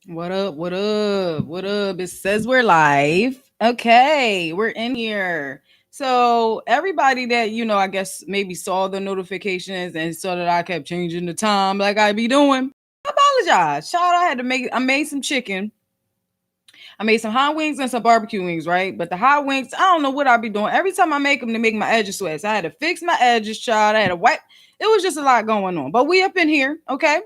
What up? What up? What up? It says we're live. Okay, we're in here. So everybody that I guess maybe saw the notifications and saw that I kept changing the time like I be doing. I apologize. Child, I made some chicken. I made some hot wings and some barbecue wings, right? But the hot wings, I don't know what I be doing. Every time I make them, they make my edges sweat. So I had to fix my edges, child. I had to wipe. It was just a lot going on. But we up in here, okay?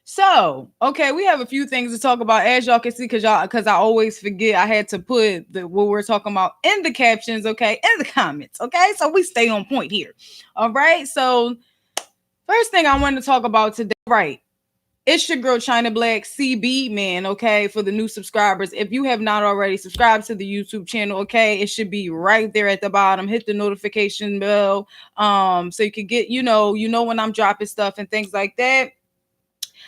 So, okay, we have a few things to talk about, as y'all can see, because I always forget. I had to put what we're talking about in the captions, okay, in the comments, okay. So we stay on point here. All right. So first thing I wanted to talk about today, right? It's your girl China Black CB, man. Okay, for the new subscribers, if you have not already subscribed to the YouTube channel, okay, it should be right there at the bottom. Hit the notification bell, so you can get when I'm dropping stuff and things like that.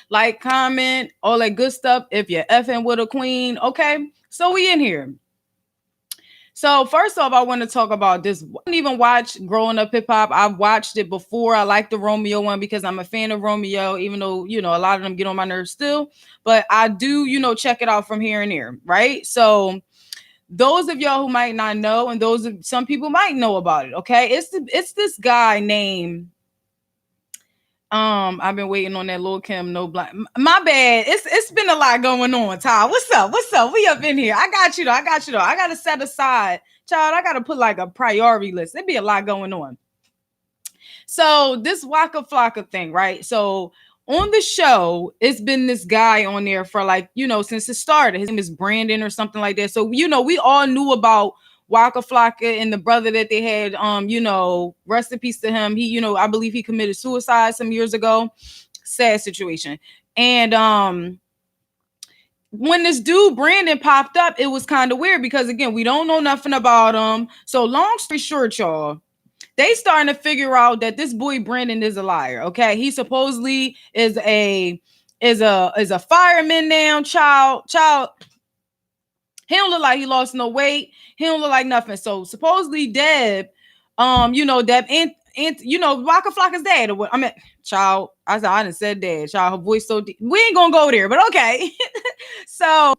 Like, comment, all that good stuff. If you're effing with a queen, okay. So we in here. So first off, I want to talk about this. I didn't even watch Growing Up Hip Hop. I've watched it before. I like the Romeo one because I'm a fan of Romeo, even though a lot of them get on my nerves still. But I do check it out from here and there, right? So those of y'all who might not know, and some people might know about it, okay? It's this guy named I've been waiting on that Lil Kim no black. My bad. It's been a lot going on, Ty. What's up? What's up? We up in here. I got you though. I gotta set aside, child. I gotta put like a priority list. There'd be a lot going on. So this Waka Flocka thing, right? So on the show, it's been this guy on there for since it started. His name is Brandon or something like that. So we all knew about Waka Flocka and the brother that they had. Rest in peace to him. He, I believe he committed suicide some years ago. Sad situation. And when this dude Brandon popped up, it was kind of weird because again, we don't know nothing about him. So long story short, y'all, they starting to figure out that this boy Brandon is a liar. Okay, he supposedly is a fireman now. Child. He don't look like he lost no weight. He don't look like nothing. So supposedly Deb, Deb and Waka Flocka's dad. Or what? I mean, child. I didn't said dad. Child, her voice so deep. We ain't gonna go there, but okay. So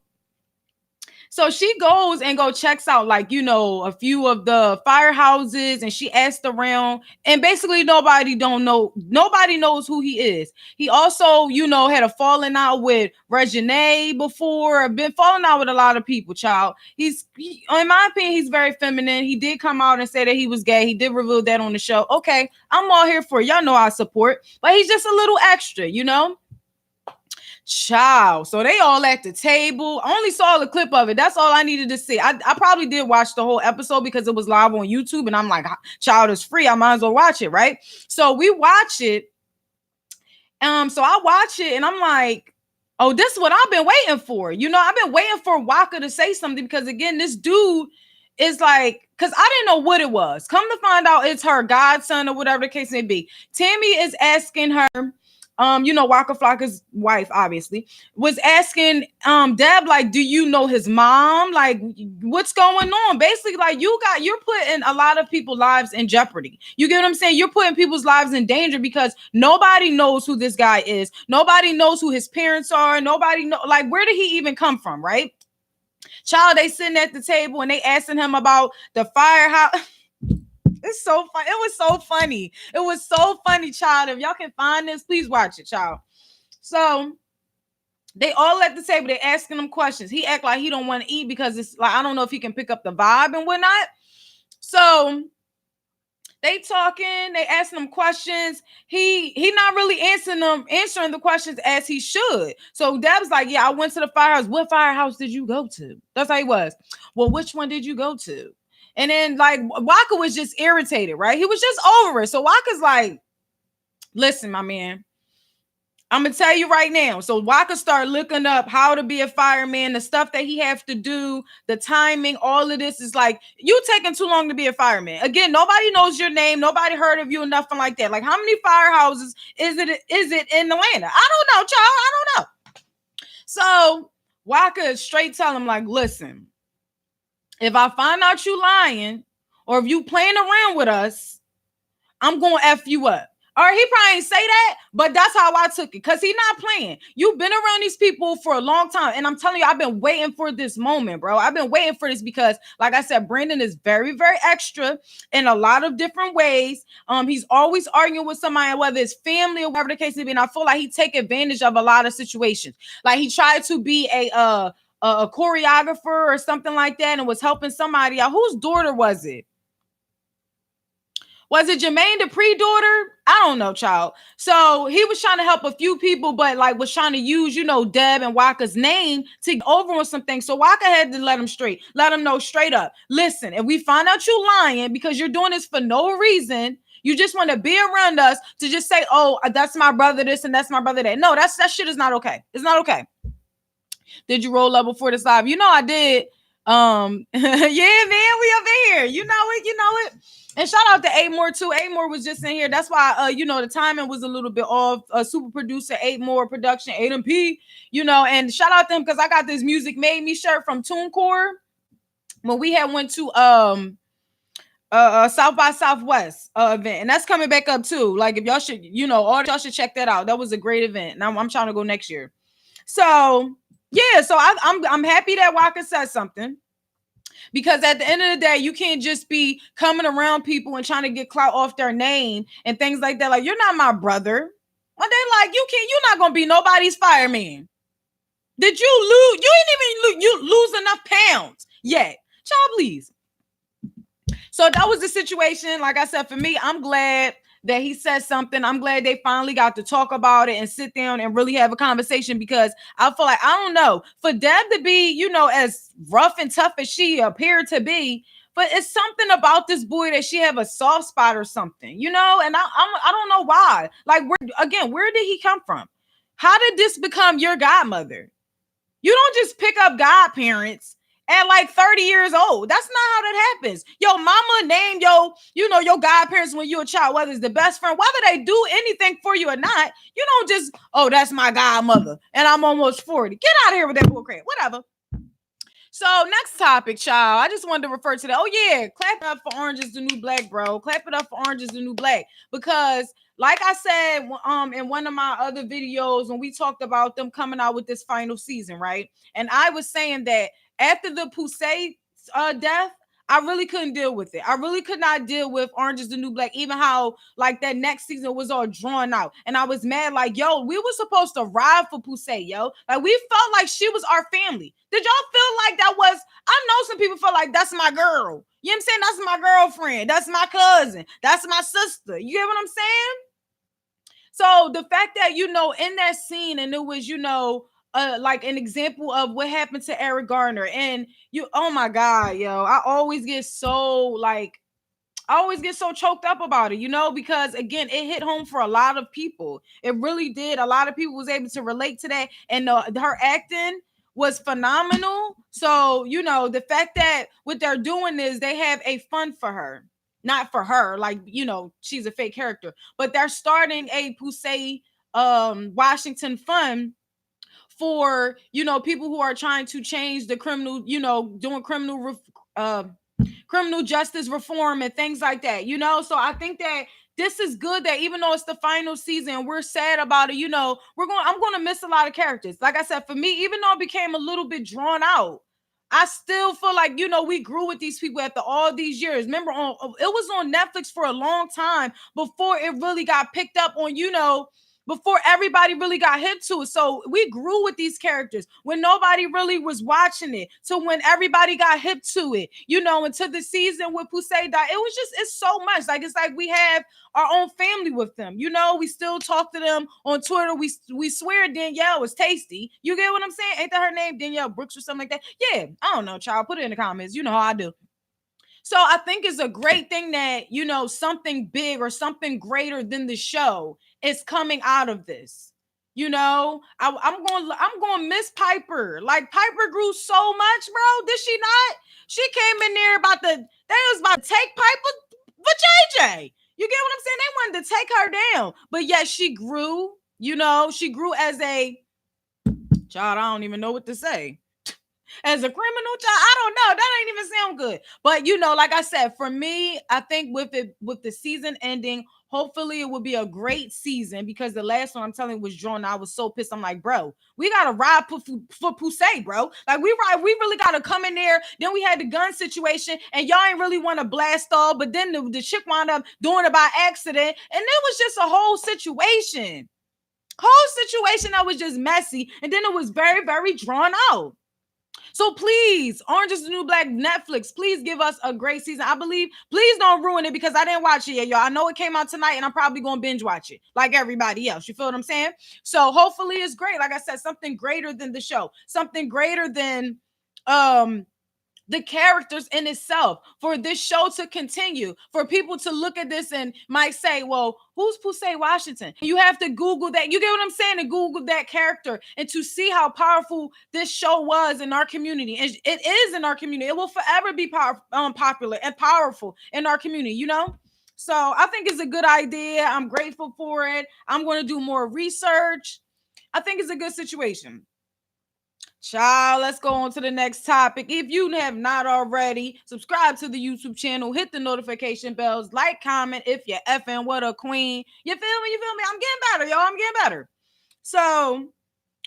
she goes and checks out a few of the firehouses, and she asked around, and basically nobody knows who he is. He also had a falling out with Regine before, been falling out with a lot of people. Child, in my opinion, he's very feminine. He did come out and say that he was gay. He did reveal that on the show. Okay, I'm all here for it. Y'all know I support, but he's just a little extra, Child. So they all at the table. I only saw the clip of it. That's all I needed to see. I probably did watch the whole episode because it was live on YouTube. And I'm like, child is free. I might as well watch it, right? So we watch it. So I watch it and I'm like, oh, this is what I've been waiting for. I've been waiting for Waka to say something because again, this dude is like, because I didn't know what it was. Come to find out it's her godson or whatever the case may be. Tammy is asking her, Waka Flocka's wife, obviously, was asking Deb, like, do you know his mom? Like, what's going on? Basically, like, you're putting a lot of people's lives in jeopardy. You get what I'm saying? You're putting people's lives in danger because nobody knows who this guy is. Nobody knows who his parents are. Nobody know, like, where did he even come from, right? Child, they sitting at the table and they asking him about the firehouse. It's so fun. It was so funny. It was so funny, child. If y'all can find this, please watch it, child. So they all at the table. They asking him questions. He act like he don't want to eat because it's like I don't know if he can pick up the vibe and whatnot. So they talking. They asking him questions. He not really answering the questions as he should. So Deb's like, yeah, I went to the firehouse. What firehouse did you go to? That's how he was. Well, which one did you go to? And then like Waka was just irritated, right? He was just over it. So Waka's like, listen, my man, I'm gonna tell you right now. So Waka started looking up how to be a fireman, the stuff that he have to do, the timing, all of this is like, you taking too long to be a fireman. Again, nobody knows your name, nobody heard of you, nothing like that. Like, how many firehouses is it in Atlanta? I don't know, child. I don't know. So Waka straight tell him, like, listen, if I find out you lying or if you playing around with us, I'm going to F you up. Or he probably ain't say that, but that's how I took it. Because he not playing. You've been around these people for a long time. And I'm telling you, I've been waiting for this moment, bro. I've been waiting for this because, like I said, Brandon is very, very extra in a lot of different ways. He's always arguing with somebody, whether it's family or whatever the case may be. And I feel like he take advantage of a lot of situations. Like he tried to be a choreographer or something like that and was helping somebody out. Whose daughter was it? Was it Jermaine Dupri's daughter? I don't know, child. So he was trying to help a few people, but like was trying to use, Deb and Waka's name to get over on some things. So Waka had to let him know straight up. Listen, if we find out you lying because you're doing this for no reason, you just want to be around us to just say, oh, that's my brother this and that's my brother that. No, that shit is not okay. It's not okay. Did you roll up before this live? I did. Yeah, man, we up in here. You know it. And shout out to More too. More was just in here. That's why the timing was a little bit off. Super producer More production, P. And shout out to them because I got this Music Made Me shirt from TuneCore when we had went to South by Southwest event, and that's coming back up too. Like if y'all should, all y'all should check that out. That was a great event. And I'm trying to go next year. So yeah, so I'm happy that Waka said something. Because at the end of the day, you can't just be coming around people and trying to get clout off their name and things like that. Like, you're not my brother. Well, they like, you're not going to be nobody's fireman. Did you lose? You ain't even lose enough pounds yet. Child, please. So that was the situation. Like I said, for me, I'm glad that he said something. I'm glad they finally got to talk about it and sit down and really have a conversation because I feel like, I don't know, for Deb to be, as rough and tough as she appeared to be, but it's something about this boy that she have a soft spot or something, and I don't know why. Like, where did he come from? How did this become your godmother? You don't just pick up godparents at like 30 years old. That's not how that happens. Your mama named your godparents when you're a child, whether it's the best friend, whether they do anything for you or not. You don't just, oh, that's my godmother and I'm almost 40. Get out of here with that bullcrap. Whatever. So next topic, child. I just wanted to refer to that. Oh yeah, clap it up for Orange is the New Black, bro. Clap it up for Orange is the New Black. Because like I said in one of my other videos when we talked about them coming out with this final season, right? And I was saying that after the Poussey death, I really couldn't deal with it. I really could not deal with Orange is the New Black, even how like that next season was all drawn out. And I was mad, like, yo, we were supposed to ride for Poussey, yo. Like, we felt like she was our family. Did y'all feel like that was, I know some people feel like that's my girl. You know what I'm saying? That's my girlfriend. That's my cousin. That's my sister. You get what I'm saying? So the fact that, in that scene, and it was, like an example of what happened to Eric Garner, and oh my God, yo, I always get so choked up about it, because again, it hit home for a lot of people. It really did. A lot of people was able to relate to that, and her acting was phenomenal. So, the fact that what they're doing is they have a fund for her. Not for her, like, she's a fake character, but they're starting a Poussey Washington fund for, people who are trying to change the criminal, doing criminal justice reform and things like that, So I think that this is good that even though it's the final season, we're sad about it, I'm going to miss a lot of characters. Like I said, for me, even though it became a little bit drawn out, I still feel like, we grew with these people after all these years. Remember, it was on Netflix for a long time before it really got picked up on, before everybody really got hip to it. So we grew with these characters when nobody really was watching it. So when everybody got hip to it, until the season with Poussey died, it's so much. Like, it's like we have our own family with them. We still talk to them on Twitter. We swear Danielle was tasty. You get what I'm saying? Ain't that her name? Danielle Brooks or something like that? Yeah, I don't know, child. Put it in the comments. You know how I do. So I think it's a great thing that, something big or something greater than the show is coming out of this. I'm going to miss Piper. Like, Piper grew so much, bro. Did she not? She came in there they was about to take Piper for JJ. You get what I'm saying? They wanted to take her down. But yet she grew, she grew as a child. I don't even know what to say. As a criminal child, I don't know. That ain't even sound good. But like I said, for me, I think with the season ending, Hopefully it will be a great season because the last one I'm telling you was drawn. I was so pissed. I'm like, bro, we gotta ride for Poussey, bro. Like we really gotta come in there. Then we had the gun situation, and y'all ain't really want to blast all, but then the chick wound up doing it by accident, and it was just a whole situation. That was just messy, and then it was very, very drawn out. So please, Orange is the New Black, Netflix, please give us a great season. I believe, please don't ruin it because I didn't watch it yet, y'all. I know it came out tonight and I'm probably going to binge watch it like everybody else. You feel what I'm saying? So hopefully it's great. Like I said, something greater than the show, something greater than the characters in itself, for this show to continue, for people to look at this and might say, well, who's Poussey Washington? You have to Google that. You get what I'm saying? And Google that character and to see how powerful this show was in our community. And it is in our community. It will forever be popular and powerful in our community, you know? So I think it's a good idea. I'm grateful for it. I'm going to do more research. I think it's a good situation. Child, let's go on to the next topic. If you have not already, subscribe to the YouTube channel, hit the notification bells, like, comment if you're effing with a queen. You feel me? I'm getting better, y'all. I'm getting better. So,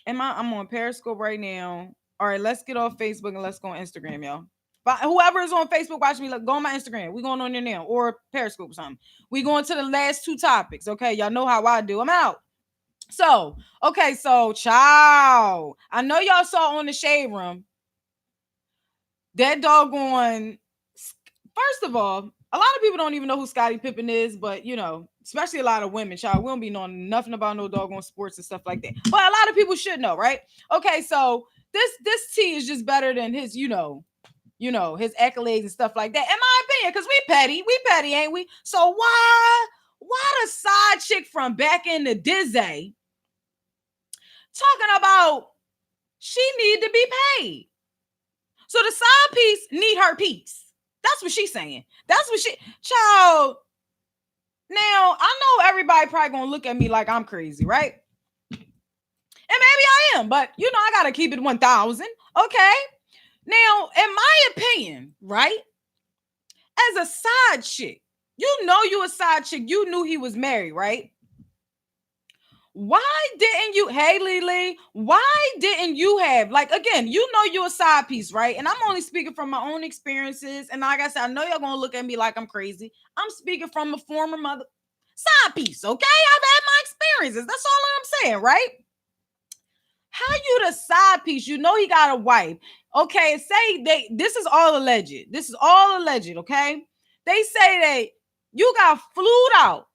I'm on Periscope right now. All right, let's get off Facebook and let's go on Instagram, y'all. But whoever is on Facebook watching me, look, go on my Instagram. We going on there now, or Periscope or something. We going to the last two topics. Okay, y'all know how I do. I'm out. So, okay, so child, I know y'all saw on the Shade Room that doggone. First of all, a lot of people don't even know who Scottie Pippen is, but you know, especially a lot of women, child, we don't be knowing nothing about no doggone sports and stuff like that. But a lot of people should know, right? Okay, so this T is just better than his, you know, his accolades and stuff like that. In my opinion, because we petty, ain't we? So why the side chick from back in the Dizzy talking about she need to be paid? So the side piece need her piece. That's what she's saying. That's what child. Now, I know everybody probably gonna look at me like I'm crazy, right? And maybe I am, but you know, I gotta keep it 1,000. Okay. Now, in my opinion, right? As a side chick, you know you a side chick. You knew he was married, right? Why didn't you, hey Lily, why didn't you have, like, again, you know you're a side piece, right? And I'm only speaking from my own experiences. And like I said, I know y'all gonna look at me like I'm crazy. I'm speaking from a former mother side piece, okay? I've had my experiences. That's all I'm saying, right? How you the side piece? You know he got a wife. Okay, say this is all alleged. This is all alleged, okay? They say that you got flued out,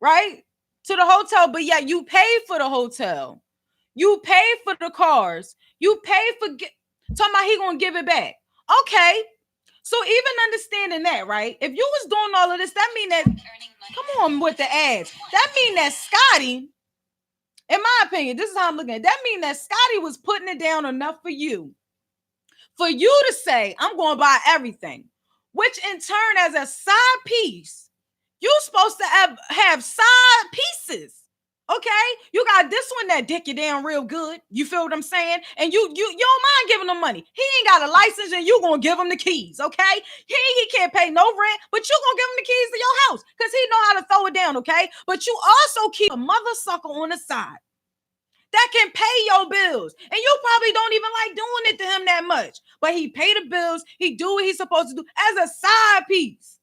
right? To the hotel, but yeah, you paid for the hotel. You paid for the cars. You paid for talking about he gonna give it back. Okay. So even understanding that, right? If you was doing all of this, that mean that come on with the ads. That mean that Scottie, in my opinion, this is how I'm looking at it. That mean that Scottie was putting it down enough for you to say, I'm going to buy everything, which in turn, as a side piece, you supposed to have side pieces. Okay, you got this one that dick you down real good. You feel what I'm saying? And you don't mind giving him money. He ain't got a license, and you gonna give him the keys. Okay, he can't pay no rent, but you gonna give him the keys to your house because he know how to throw it down. Okay, but you also keep a mother sucker on the side that can pay your bills, and you probably don't even like doing it to him that much. But he pay the bills. He do what he's supposed to do as a side piece.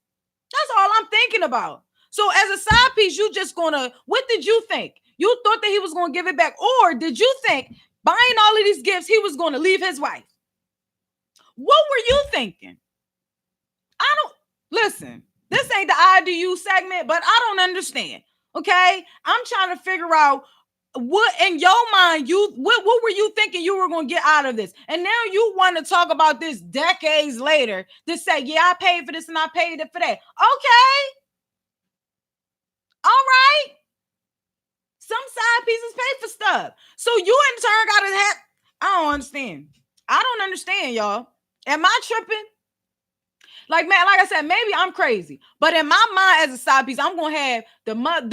That's all I'm thinking about. So as a side piece, you just gonna, what did you think? You thought that he was gonna give it back, or did you think buying all of these gifts, he was gonna leave his wife? What were you thinking? I don't, listen, this ain't the IDU segment, but I don't understand. Okay? I'm trying to figure out what in your mind, what were you thinking you were gonna get out of this? And now you want to talk about this decades later to say, yeah, I paid for this and I paid it for that. Okay. All right. Some side pieces pay for stuff. So you in turn got to have, I don't understand. I don't understand, y'all. Am I tripping? Like, man, like I said, maybe I'm crazy. But in my mind as a side piece, I'm going to have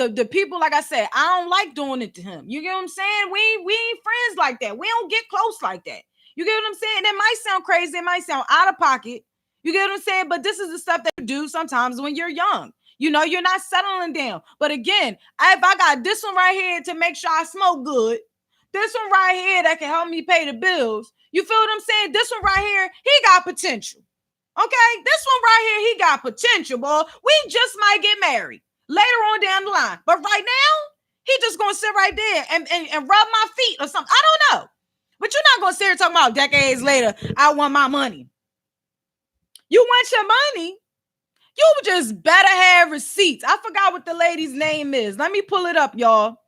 the people, like I said, I don't like doing it to him. You get what I'm saying? We ain't friends like that. We don't get close like that. You get what I'm saying? It might sound crazy. It might sound out of pocket. You get what I'm saying? But this is the stuff that you do sometimes when you're young. You're not settling down. But again, if I got this one right here to make sure I smoke good, this one right here that can help me pay the bills. You feel what I'm saying? This one right here, he got potential. Okay, this one right here, he got potential, boy. We just might get married later on down the line. But right now, he just gonna sit right there and rub my feet or something. I don't know. But you're not gonna sit here talking about decades later, I want my money. You want your money? You just better have receipts. I forgot what the lady's name is. Let me pull it up, y'all.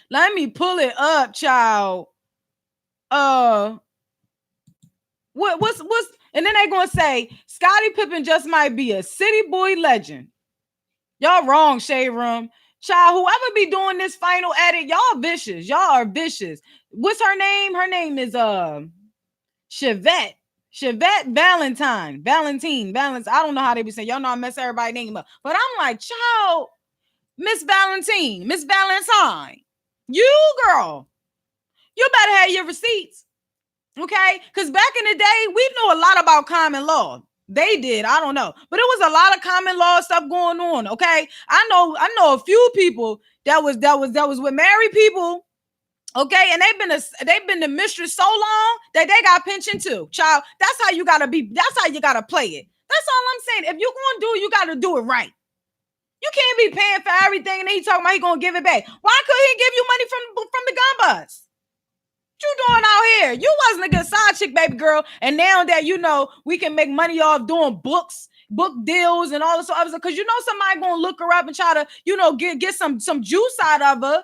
Let me pull it up, child. What's and then they gonna say Scottie Pippen just might be a city boy legend. Y'all wrong, Shade Room. Child, whoever be doing this final edit, y'all vicious. Y'all are vicious. What's her name? Her name is Chevette Valentine. I don't know how they be saying. Y'all know I mess everybody's name up. But I'm like, child, Miss Valentine, Miss Valentine. You girl, you better have your receipts. Okay? Because back in the day, we knew a lot about common law. They did. I don't know. But it was a lot of common law stuff going on. Okay. I know a few people that was with married people. Okay, and they've been the mistress so long that they got pension too. Child, that's how you gotta be, that's how you gotta play it. That's all I'm saying. If you're gonna do it, you gotta do it right. You can't be paying for everything and then he talking about he gonna give it back. Why couldn't he give you money from the gun bus? What you doing out here? You wasn't a good side chick, baby girl. And now that we can make money off doing book deals and all this other stuff, because somebody gonna look her up and try to get some juice out of her.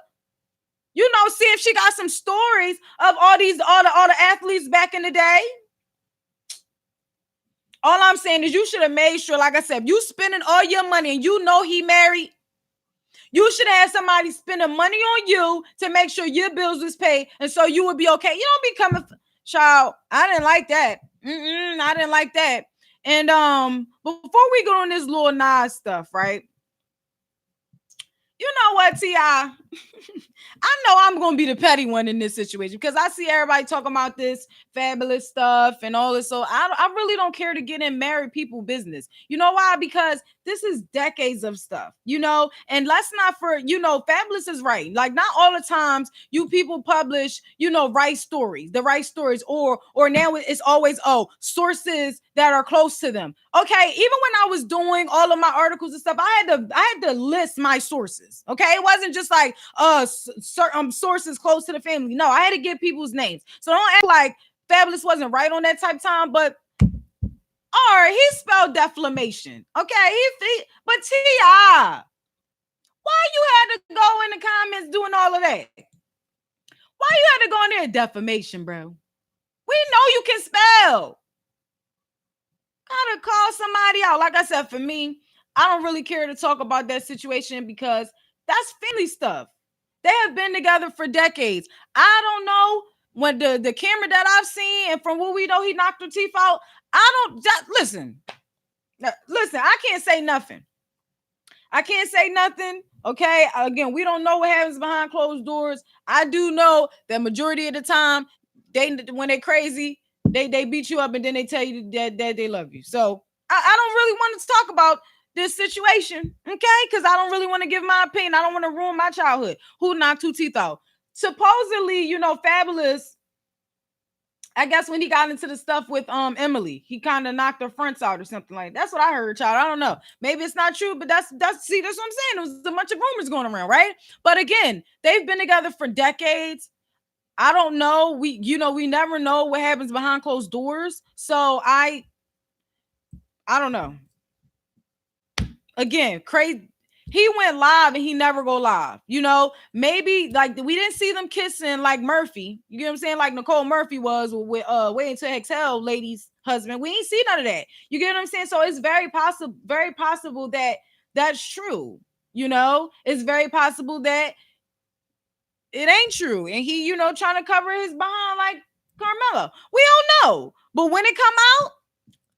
See if she got some stories of all the athletes back in the day. All I'm saying is you should have made sure, like I said, if you spending all your money and he married, you should have somebody spending money on you to make sure your bills was paid, and so you would be okay. You don't be coming, child. I didn't like that. I didn't like that. And before we go on this Lil Nas stuff, right? You know what, T.I.? I know I'm going to be the petty one in this situation because I see everybody talking about this fabulous stuff and all this. So I really don't care to get in married people business. You know why? Because this is decades of stuff, and let's not fabulous is right. Like, not all the times you people publish, the right stories, or now it's always, sources that are close to them. Okay. Even when I was doing all of my articles and stuff, I had to list my sources. Okay. It wasn't just like, certain sources close to the family. No, I had to give people's names. So don't act like Fabulous wasn't right on that type of time, but all right, he spelled defamation. Okay, but T.I., why you had to go in the comments doing all of that? Why you had to go in there defamation, bro? We know you can spell. Gotta call somebody out. Like I said, for me, I don't really care to talk about that situation because that's family stuff. They have been together for decades. I don't know when the camera that I've seen, and from what we know, he knocked her teeth out. Listen. I can't say nothing. Okay. Again, we don't know what happens behind closed doors. I do know that majority of the time, when they're crazy, they beat you up and then they tell you that they love you. So I don't really want to talk about this situation, okay? Because I don't really want to give my opinion. I don't want to ruin my childhood. Who knocked two teeth out? Supposedly, Fabulous, I guess when he got into the stuff with Emily, he kind of knocked her fronts out or something like that. That's what I heard, child. I don't know. Maybe it's not true, but that's what I'm saying. There was a bunch of rumors going around, right? But again, they've been together for decades. I don't know. We never know what happens behind closed doors. So I don't know. Again, crazy. He went live and he never go live. Maybe like we didn't see them kissing like Murphy. You get what I'm saying? Like Nicole Murphy was with Waiting to Exhale lady's husband. We ain't see none of that. You get what I'm saying? So it's very possible that that's true. It's very possible that it ain't true. And he, trying to cover his behind like Carmelo. We don't know. But when it come out,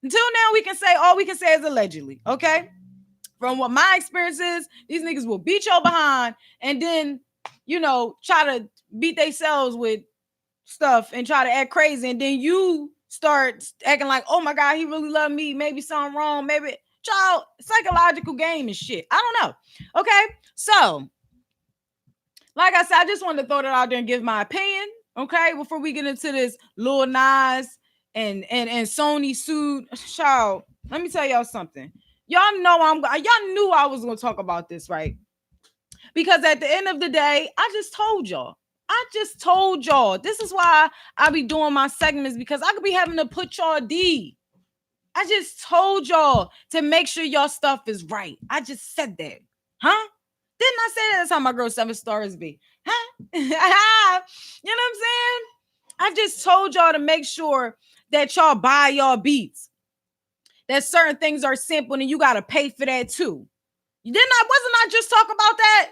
until now, we can say all we can say is allegedly. Okay. From what my experience is, these niggas will beat your behind and then, try to beat themselves with stuff and try to act crazy. And then you start acting like, oh my God, he really loved me. Maybe something wrong. Maybe child, psychological game and shit. I don't know. Okay, so like I said, I just wanted to throw that out there and give my opinion. Okay, before we get into this Lil Nas and Sony Sued, child. Let me tell y'all something. Y'all know y'all knew I was gonna talk about this, right? Because at the end of the day, I just told y'all. This is why I be doing my segments, because I could be having to put y'all D. I just told y'all to make sure y'all stuff is right. I just said that. Huh? Didn't I say that? That's how my girl 7 stars be. Huh? You know what I'm saying? I just told y'all to make sure that y'all buy y'all beats. That certain things are simple and you got to pay for that too. Wasn't I just talk about that?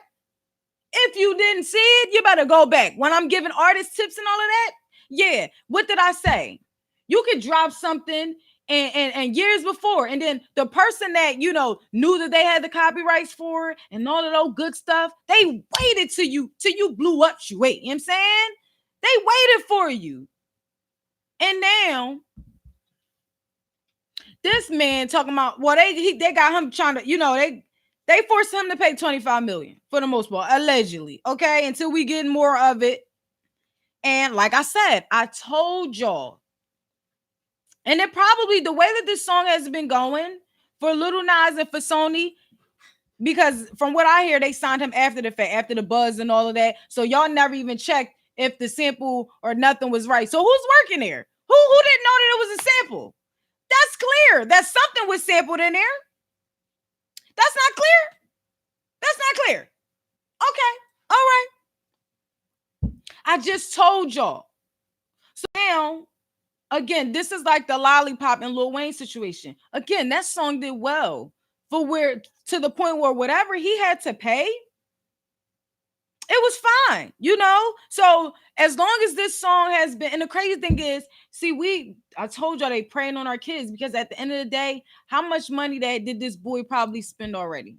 If you didn't see it, you better go back. When I'm giving artist tips and all of that, yeah. What did I say? You could drop something and years before, and then the person that knew that they had the copyrights for it and all of those good stuff, they waited till you blew up. You know what I'm saying? They waited for you. And now this man talking about, well, they got him trying to, they forced him to pay $25 million for the most part, allegedly. Okay, until we get more of it. And like I said, I told y'all. And it probably, the way that this song has been going for Lil Nas and for Sony, because from what I hear, they signed him after the fact, after the buzz and all of that. So y'all never even checked if the sample or nothing was right. So who's working there? Who didn't know that it was a sample? That's clear. That something was sampled in there. That's not clear. That's not clear. Okay. All right. I just told y'all. So now, again, this is like the Lollipop and Lil Wayne situation. Again, that song did well to the point where whatever he had to pay, it was fine, So as long as this song has been, and the crazy thing is, I told y'all they preying on our kids, because at the end of the day, how much money did this boy probably spend already?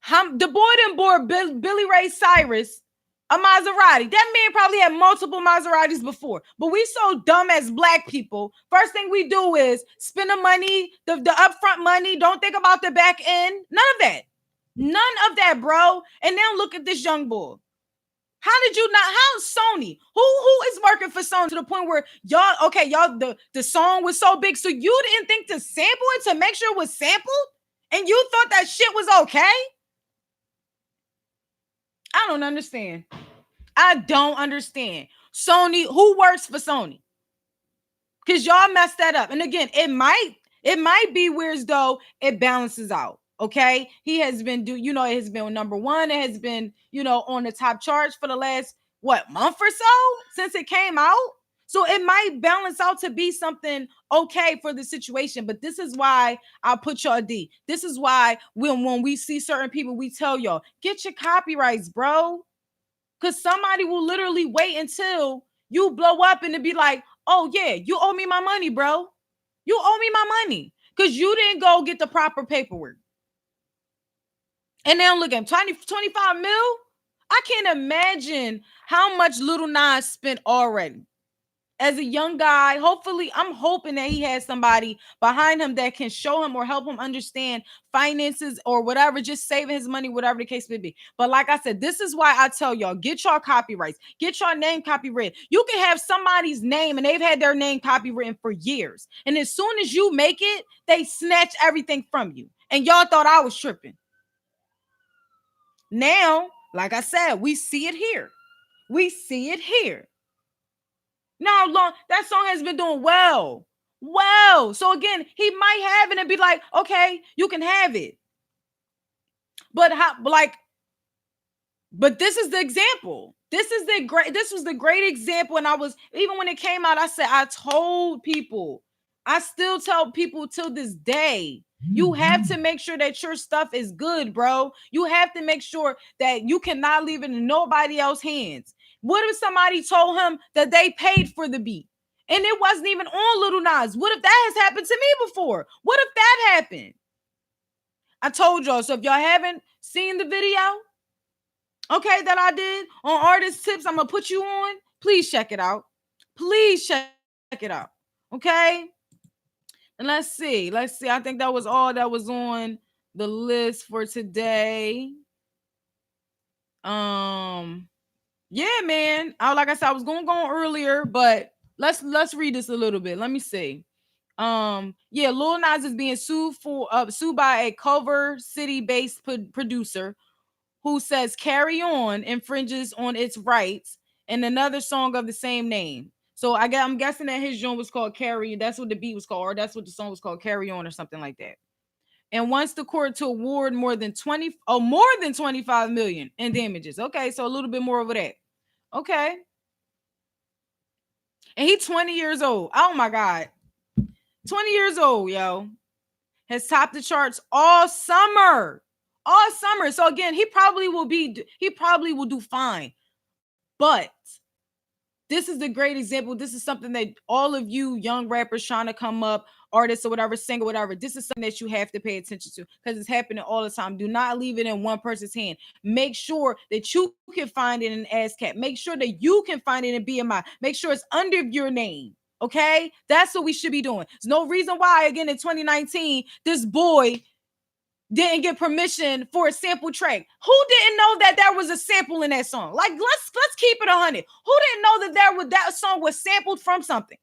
The boy done bought Billy Ray Cyrus a Maserati. That man probably had multiple Maseratis before. But we so dumb as black people. First thing we do is spend the money, the upfront money. Don't think about the back end. None of that. None of that, bro. And now look at this young boy. How did you not? How Sony? Who is working for Sony to the point where y'all, the song was so big, so you didn't think to sample it to make sure it was sampled? And you thought that shit was okay? I don't understand. Sony, who works for Sony? Because y'all messed that up. And again, it might be where as though it balances out. Okay. He has been it has been number one. It has been, on the top charts for the last month or so since it came out. So it might balance out to be something okay for the situation. But this is why I'll put y'all D. This is why when we see certain people, we tell y'all, get your copyrights, bro. Because somebody will literally wait until you blow up and it be like, oh, yeah, you owe me my money, bro. You owe me my money because you didn't go get the proper paperwork. And now look at him, 25 mil. I can't imagine how much Lil Nas spent already. As a young guy, hopefully, I'm hoping that he has somebody behind him that can show him or help him understand finances or whatever, just saving his money, whatever the case may be. But like I said, this is why I tell y'all, get your copyrights, get your name copyrighted. You can have somebody's name and they've had their name copywritten for years. And as soon as you make it, they snatch everything from you. And y'all thought I was tripping. Now, like I said, we see it here. We see it here. Now, that song has been doing well. So again, he might have it and be like, okay, you can have it. But but this is the example. This was the great example. And even when it came out, I told people, I still tell people till this day, you have to make sure that your stuff is good, bro. You have to make sure that you cannot leave it in nobody else's hands. What if somebody told him that they paid for the beat and it wasn't even on Lil Nas? What if that has happened to me before? What if that happened? I told y'all. So if y'all haven't seen the video, okay, that I did on artist tips, I'm going to put you on. Please check it out. Please check it out. Okay. And let's see. I think that was all that was on the list for today. Yeah, man. Like I said, I was gonna go earlier, but let's read this a little bit. Let me see. Yeah, Lil Nas is being sued by a Culver City-based producer who says "Carry On" infringes on its rights and another song of the same name. So I'm guessing that his joint was called "Carry." That's what the beat was called, or that's what the song was called, "Carry On" or something like that. And wants the court to award more than 25 million in damages. Okay, so a little bit more over that. Okay. And he's 20 years old. Oh my God. 20 years old, yo. Has topped the charts all summer. All summer. So again, he probably will do fine. But this is a great example. This is something that all of you young rappers trying to come up, artists or whatever, singer, whatever, this is something that you have to pay attention to because it's happening all the time. Do not leave it in one person's hand. Make sure that you can find it in ASCAP. Make sure that you can find it in BMI. Make sure it's under your name. Okay? That's what we should be doing. There's no reason why, again, in 2019, this boy didn't get permission for a sample track. Who didn't know that there was a sample in that song? Like, let's keep it 100. Who didn't know that that song was sampled from something?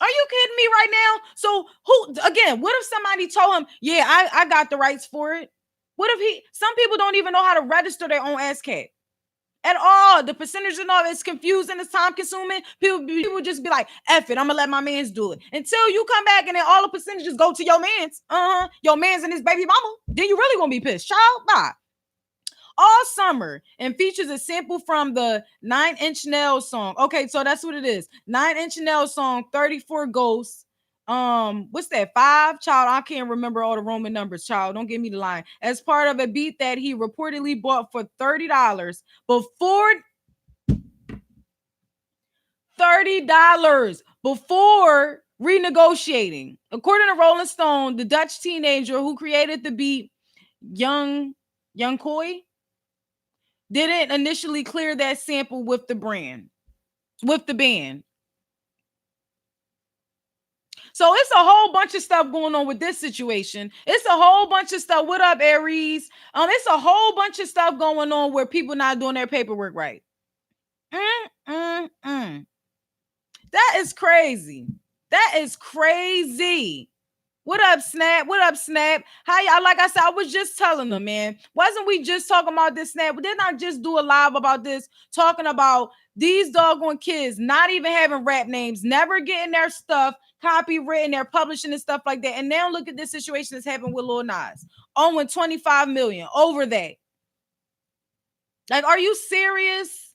Are you kidding me right now? So what if somebody told him, yeah, I got the rights for it? What if some people don't even know how to register their own ASCAP at all. The percentage and all, it's confusing, it's time consuming. People just be like, F it, I'm gonna let my mans do it. Until you come back and then all the percentages go to your mans. Your mans and his baby mama. Then you really gonna be pissed. Child, bye. All summer, and features a sample from the 9 Inch Nails song. Okay, so that's what it is. 9 Inch Nails song, 34 Ghosts. What's that? 5, child. I can't remember all the Roman numbers, child. Don't give me the line. As part of a beat that he reportedly bought for $30 before renegotiating. According to Rolling Stone, the Dutch teenager who created the beat, Young Koi, didn't initially clear that sample with the band. So it's a whole bunch of stuff going on with this situation. It's a whole bunch of stuff. What up, Aries? It's a whole bunch of stuff going on where people not doing their paperwork right. That is crazy. That is crazy. What up, Snap? What up, Snap? How y'all? Like I said, I was just telling them, man. Wasn't we just talking about this, Snap? Didn't I just do a live about this, talking about these doggone kids not even having rap names, never getting their stuff copywritten, they're publishing and stuff like that. And now look at this situation that's happened with Lil Nas. Owing 25 million over that. Like, are you serious?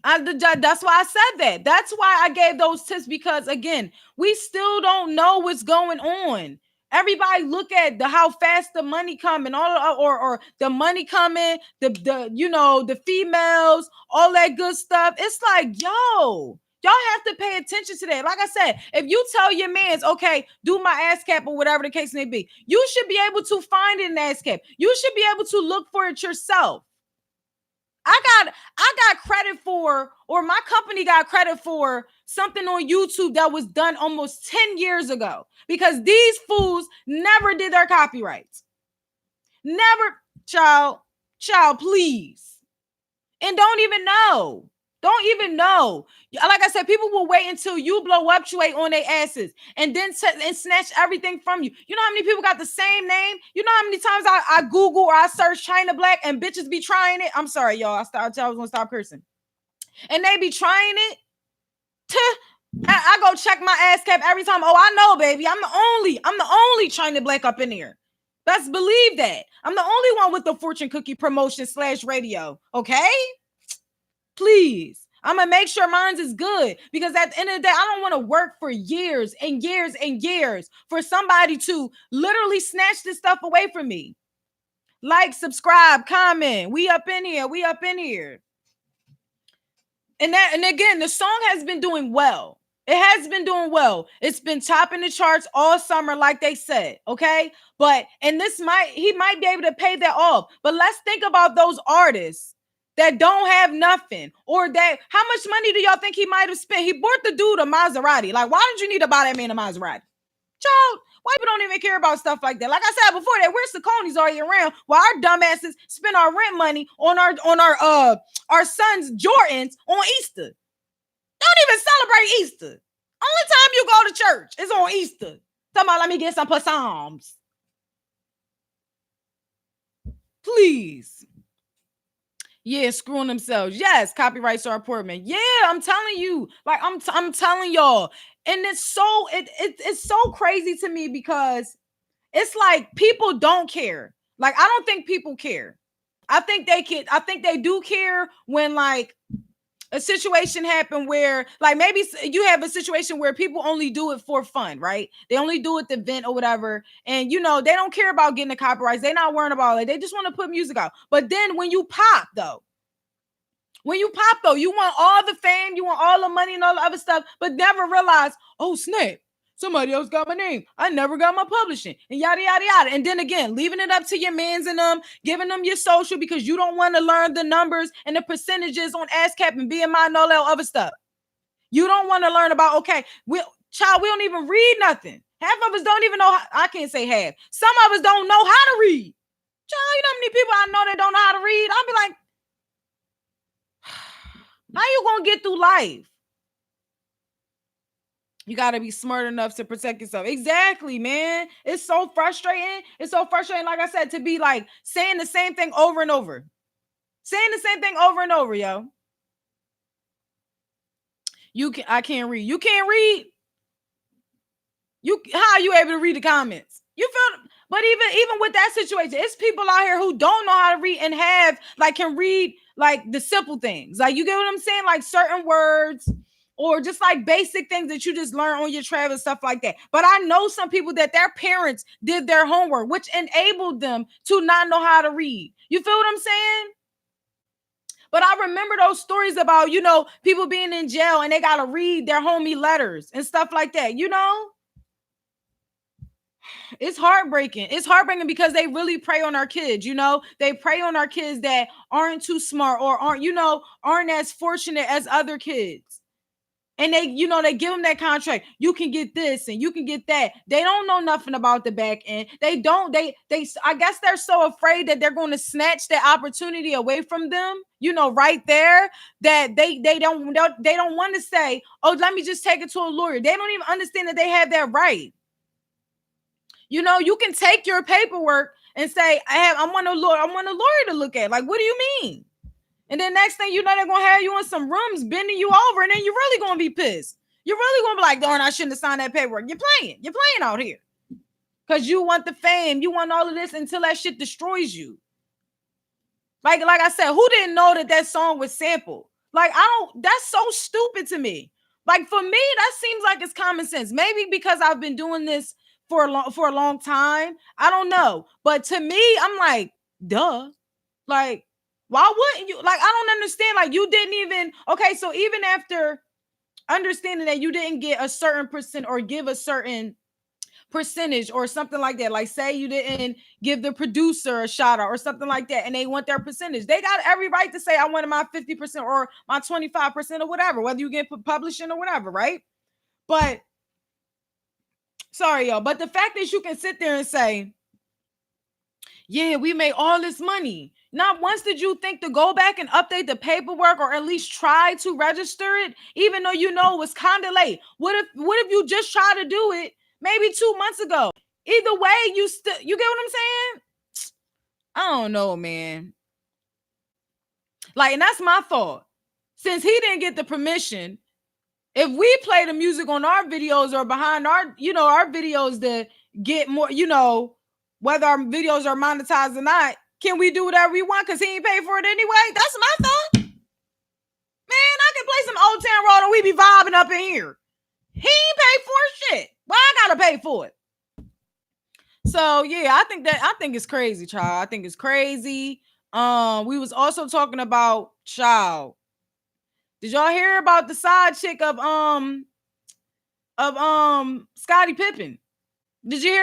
That's why I said that. That's why I gave those tips, because again, we still don't know what's going on. Everybody look at how fast the money coming, or the money coming, the females, all that good stuff. It's like, yo, y'all have to pay attention to that. Like I said, if you tell your mans, okay, do my ASCAP or whatever the case may be, you should be able to find it in ASCAP. You should be able to look for it yourself. I got credit for, or my company got credit for something on YouTube that was done almost 10 years ago, because these fools never did their copyrights. Never, child, please. And don't even know. Like I said, people will wait until you blow up on their asses and then snatch everything from you. You know how many people got the same name? You know how many times I Google or I search China Black and bitches be trying it? I'm sorry, y'all. I was gonna stop cursing. And they be trying it. I go check my ASCAP every time. Oh, I know, baby. I'm the only China Black up in here. Best believe that. I'm the only one with the fortune cookie promotion / radio. Okay? Please. I'm going to make sure mine's is good, because at the end of the day, I don't want to work for years and years and years for somebody to literally snatch this stuff away from me. Like, subscribe, comment. We up in here. And again, the song has been doing well. It has been doing well. It's been topping the charts all summer, like they said. Okay. And he might be able to pay that off. But let's think about those artists that don't have nothing, or that, how much money do y'all think he might have spent? He bought the dude a Maserati. Like, why did you need to buy that man a Maserati? Child, white people don't even care about stuff like that. Like I said before, that we're Sauconys all year round, while our dumbasses spend our rent money on our sons' Jordans on Easter. Don't even celebrate Easter. Only time you go to church is on Easter. Talking about, let me get some psalms. Please. Yeah, screwing themselves. Yes, copyrights are important. Yeah, I'm telling you. Like, I'm telling y'all. And it's so crazy to me because it's like people don't care. Like, I don't think people care. I think they do care when, like, a situation happened where, like, maybe you have a situation where people only do it for fun, right? They only do it to vent or whatever. And, you know, they don't care about getting the copyrights. They're not worrying about it. They just want to put music out. But then when you pop, you want all the fame, you want all the money and all the other stuff, but never realize, oh, snap, somebody else got my name. I never got my publishing, and yada, yada, yada. And then again, leaving it up to your mans and them, giving them your social because you don't want to learn the numbers and the percentages on ASCAP and BMI and all that other stuff. You don't want to learn about, okay, we don't even read nothing. Half of us don't even know, I can't say half. Some of us don't know how to read. Child, you know how many people I know that don't know how to read? I'll be like, how you gonna get through life? You got to be smart enough to protect yourself. Exactly, man. It's so frustrating. It's so frustrating, like I said, to be like saying the same thing over and over. Saying the same thing over and over, yo. I can't read. You can't read. How are you able to read the comments? You feel, but even with that situation, it's people out here who don't know how to read and can read like the simple things. Like, you get what I'm saying? Like certain words, or just like basic things that you just learn on your travel, stuff like that. But I know some people that their parents did their homework, which enabled them to not know how to read. You feel what I'm saying? But I remember those stories about, you know, people being in jail and they got to read their homie letters and stuff like that, you know? It's heartbreaking. It's heartbreaking because they really prey on our kids, you know? They prey on our kids that aren't too smart or aren't as fortunate as other kids. And they, you know, they give them that contract. You can get this and you can get that. They don't know nothing about the back end. They I guess they're so afraid that they're going to snatch that opportunity away from them, you know, right there, that they don't want to say, oh, let me just take it to a lawyer. They don't even understand that they have that right. You know, you can take your paperwork and say, I want a lawyer to look at. Like, what do you mean? And then next thing you know, they're going to have you in some rooms bending you over, and then you're really going to be pissed. You're really going to be like, darn, I shouldn't have signed that paperwork. You're playing out here. Because you want the fame. You want all of this until that shit destroys you. Like I said, who didn't know that song was sampled? Like, that's so stupid to me. Like, for me, that seems like it's common sense. Maybe because I've been doing this for a long time. I don't know. But to me, I'm like, duh. Like, why wouldn't you? Like, I don't understand. Like, you didn't even, okay, so even after understanding that you didn't get a certain percent or give a certain percentage or something like that, like say you didn't give the producer a shout out or something like that, and they want their percentage, they got every right to say, I wanted my 50% or my 25% or whatever, whether you get publishing or whatever, right? But, sorry, y'all, but the fact that you can sit there and say, yeah, we made all this money. Not once did you think to go back and update the paperwork or at least try to register it, even though you know it was kind of late. What if you just tried to do it maybe 2 months ago? Either way, you get what I'm saying? I don't know, man. Like, and that's my thought. Since he didn't get the permission, if we play the music on our videos or behind our videos to get more, whether our videos are monetized or not, can we do whatever we want because he ain't paid for it anyway? That's my thought. Man, I can play some Old Town Road and we be vibing up in here. He ain't paid for shit. Why I gotta pay for it? So yeah, I think it's crazy, child. I think it's crazy. We was also talking about, child. Did y'all hear about the side chick of Scottie Pippen? Did you hear